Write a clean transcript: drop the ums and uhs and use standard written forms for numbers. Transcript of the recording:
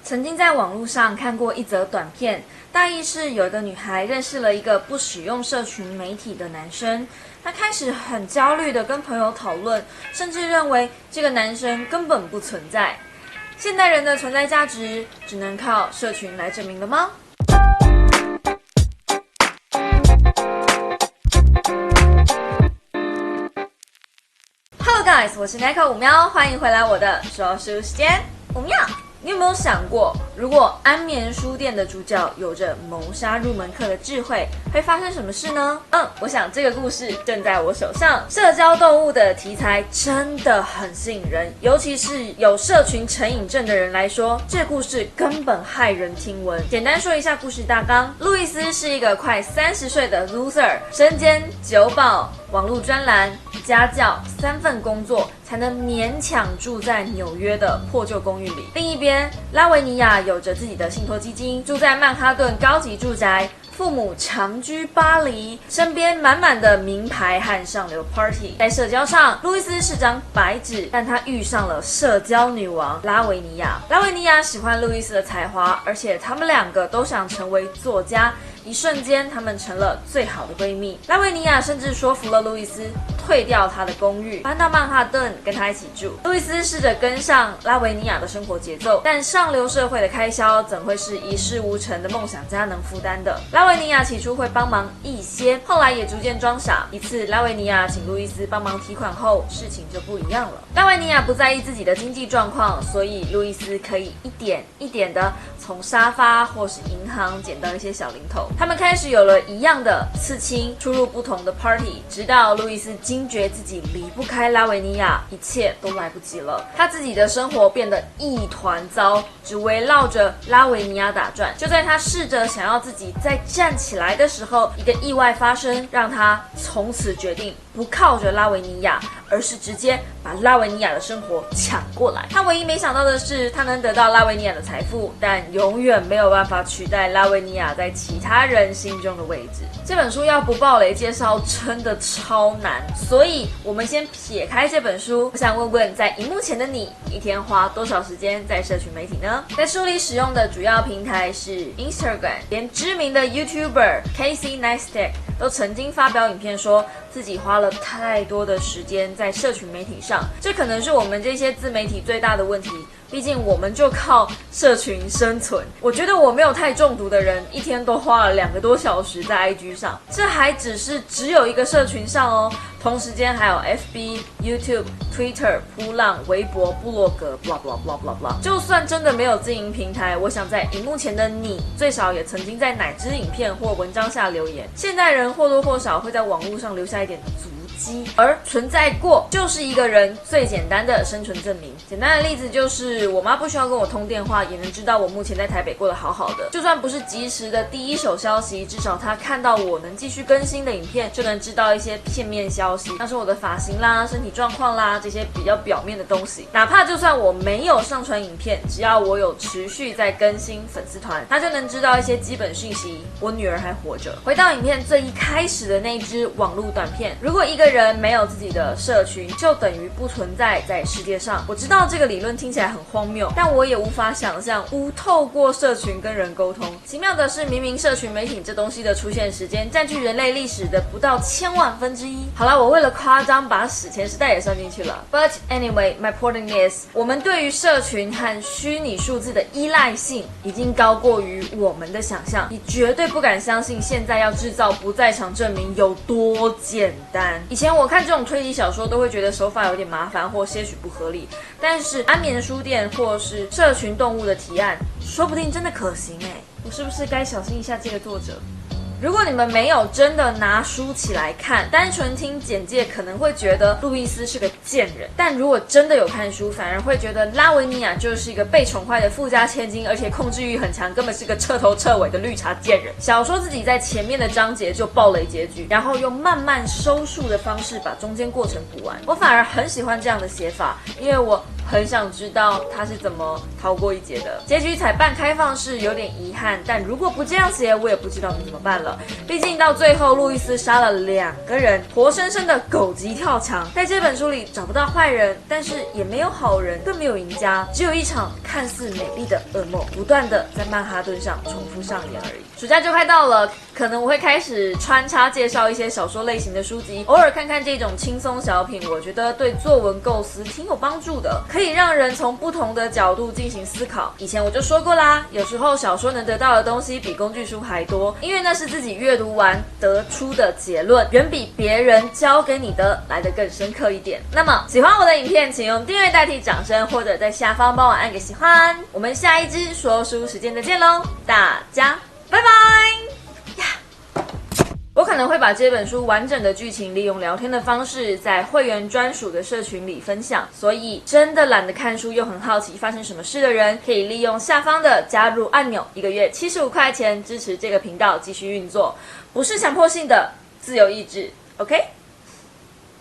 曾经在网络上看过一则短片，大意是有一个女孩认识了一个不使用社群媒体的男生，她开始很焦虑地跟朋友讨论，甚至认为这个男生根本不存在。现代人的存在价值只能靠社群来证明了吗？Hello guys， 我是 Nico 五喵，欢迎回来我的说书时间五喵。你有没有想过，如果安眠书店的主角有着谋杀入门课的智慧，会发生什么事呢？我想这个故事正在我手上。社交动物的题材真的很吸引人，尤其是有社群成瘾症的人来说，这故事根本骇人听闻。简单说一下故事大纲：路易斯是一个快30岁的 loser， 身兼酒保、网络专栏、家教3份工作，才能勉强住在纽约的破旧公寓里。另一边，拉维尼亚有着自己的信托基金，住在曼哈顿高级住宅，父母长居巴黎，身边满满的名牌和上流 party。在社交上，路易斯是张白纸，但他遇上了社交女王拉维尼亚。拉维尼亚喜欢路易斯的才华，而且他们两个都想成为作家。一瞬间，她们成了最好的闺蜜。拉维尼亚甚至说服了路易斯退掉他的公寓，搬到曼哈顿跟他一起住。路易斯试着跟上拉维尼亚的生活节奏，但上流社会的开销怎会是一事无成的梦想家能负担的？拉维尼亚起初会帮忙一些，后来也逐渐装傻。一次，拉维尼亚请路易斯帮忙提款后，事情就不一样了。拉维尼亚不在意自己的经济状况，所以路易斯可以一点一点的从沙发或是银行捡到一些小零头。他们开始有了一样的刺青，出入不同的 party， 直到路易斯惊觉自己离不开拉维尼亚，一切都来不及了。他自己的生活变得一团糟，只围绕着拉维尼亚打转。就在他试着想要自己再站起来的时候，一个意外发生，让他从此决定不靠着拉维尼亚，而是直接把拉维尼亚的生活抢过来。他唯一没想到的是，他能得到拉维尼亚的财富，但永远没有办法取代拉维尼亚在其他人心中的位置。这本书要不爆雷介绍真的超难，所以我们先撇开这本书。我想问问，在荧幕前的你，一天花多少时间在社群媒体呢？在书里使用的主要平台是 Instagram， 连知名的 YouTuber Casey Neistat 都曾经发表影片说自己花了太多的时间在社群媒体上，这可能是我们这些自媒体最大的问题。毕竟我们就靠社群生存。我觉得我没有太中毒的人，一天都花了2个多小时在 IG 上，这还只有一个社群上哦。同时间还有 FB、YouTube、Twitter、扑浪、微博、部落格 blah blah blah blah blah。就算真的没有经营平台，我想在荧幕前的你，最少也曾经在哪支影片或文章下留言。现代人或多或少会在网络上留下一点足迹，而存在过就是一个人最简单的生存证明。简单的例子就是，我妈不需要跟我通电话，也能知道我目前在台北过得好好的。就算不是及时的第一手消息，至少她看到我能继续更新的影片，就能知道一些片面消息，像是我的发型啦、身体状况啦，这些比较表面的东西。哪怕就算我没有上传影片，只要我有持续在更新粉丝团，她就能知道一些基本讯息，我女儿还活着。回到影片最一开始的那支网络短片，如果一个人没有自己的社群，就等于不存在在世界上。我知道这个理论听起来很荒谬，但我也无法想象不透过社群跟人沟通。奇妙的是，明明社群媒体这东西的出现时间占据人类历史的不到1000万分之一。好啦，我为了夸张把史前时代也算进去了。But anyway, my point is， 我们对于社群和虚拟数字的依赖性已经高过于我们的想象。你绝对不敢相信现在要制造不在场证明有多简单。以前我看这种推理小说都会觉得手法有点麻烦或些许不合理，但是安眠书店或是社群动物的提案，说不定真的可行欸。我是不是该小心一下这个作者？如果你们没有真的拿书起来看，单纯听简介可能会觉得路易斯是个贱人，但如果真的有看书，反而会觉得拉维尼亚就是一个被宠坏的富家千金，而且控制欲很强，根本是个彻头彻尾的绿茶贱人。小说自己在前面的章节就爆雷结局，然后用慢慢收束的方式把中间过程补完。我反而很喜欢这样的写法，因为我很想知道他是怎么逃过一劫的。结局采半开放式有点遗憾，但如果不这样写，我也不知道你怎么办了。了。毕竟到最后，路易斯杀了2个人，活生生的狗急跳墙。在这本书里找不到坏人，但是也没有好人，更没有赢家，只有一场看似美丽的噩梦，不断的在曼哈顿上重复上演而已。暑假就快到了，可能我会开始穿插介绍一些小说类型的书籍，偶尔看看这种轻松小品，我觉得对作文构思挺有帮助的，可以让人从不同的角度进行思考。以前我就说过啦，有时候小说能得到的东西比工具书还多，因为那是自己阅读完得出的结论，远比别人教给你的来得更深刻一点。那么喜欢我的影片，请用订阅代替掌声，或者在下方帮我按个喜欢。我们下一支说书时间再见喽，大家拜拜呀！我可能会把这本书完整的剧情利用聊天的方式在会员专属的社群里分享，所以真的懒得看书又很好奇发生什么事的人，可以利用下方的加入按钮，1个月75块钱支持这个频道继续运作，不是强迫性的，自由意志。OK。